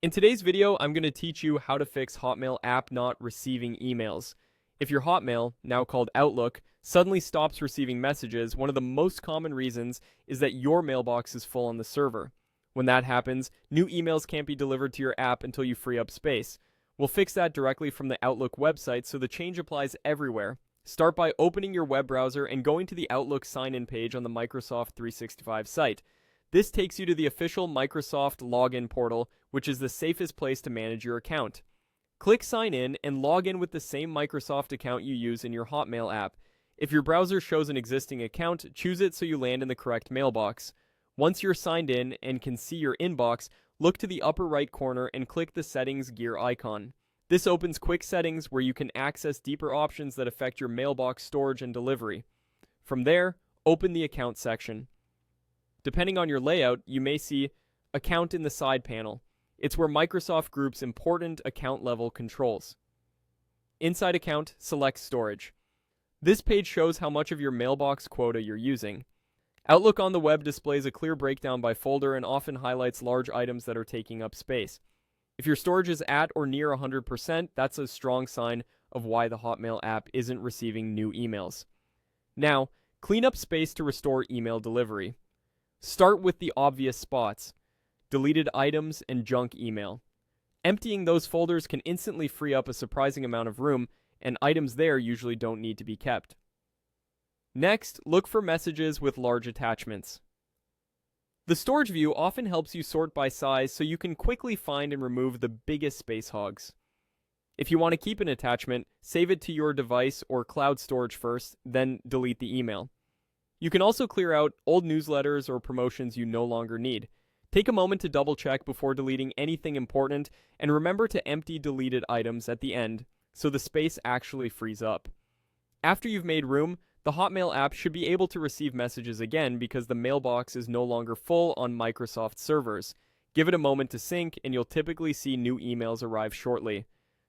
In today's video, I'm going to teach you how to fix Hotmail app not receiving emails. If your Hotmail, now called Outlook, suddenly stops receiving messages, one of the most common reasons is that your mailbox is full on the server. When that happens, new emails can't be delivered to your app until you free up space. We'll fix that directly from the Outlook website so the change applies everywhere. Start by opening your web browser and going to the Outlook sign-in page on the Microsoft 365 site. This takes you to the official Microsoft login portal, which is the safest place to manage your account. Click Sign In and log in with the same Microsoft account you use in your Hotmail app. If your browser shows an existing account, choose it so you land in the correct mailbox. Once you're signed in and can see your inbox, look to the upper right corner and click the Settings gear icon. This opens Quick Settings where you can access deeper options that affect your mailbox storage and delivery. From there, open the Account section. Depending on your layout, you may see Account in the side panel. It's where Microsoft groups important account-level controls. Inside Account, select Storage. This page shows how much of your mailbox quota you're using. Outlook on the web displays a clear breakdown by folder and often highlights large items that are taking up space. If your storage is at or near 100%, that's a strong sign of why the Hotmail app isn't receiving new emails. Now, clean up space to restore email delivery. Start with the obvious spots: deleted items and junk email. Emptying those folders can instantly free up a surprising amount of room, and items there usually don't need to be kept. Next, look for messages with large attachments. The storage view often helps you sort by size so you can quickly find and remove the biggest space hogs. If you want to keep an attachment, save it to your device or cloud storage first, then delete the email. You can also clear out old newsletters or promotions you no longer need. Take a moment to double check before deleting anything important, and remember to empty deleted items at the end so the space actually frees up. After you've made room, the Hotmail app should be able to receive messages again because the mailbox is no longer full on Microsoft servers. Give it a moment to sync and you'll typically see new emails arrive shortly.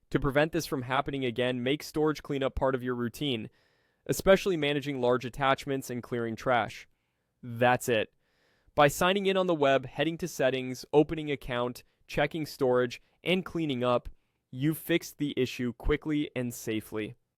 To prevent this from happening again, make storage cleanup part of your routine, especially managing large attachments and clearing trash. That's it. By signing in on the web, heading to Settings, opening account, checking storage, and cleaning up, you've fixed the issue quickly and safely.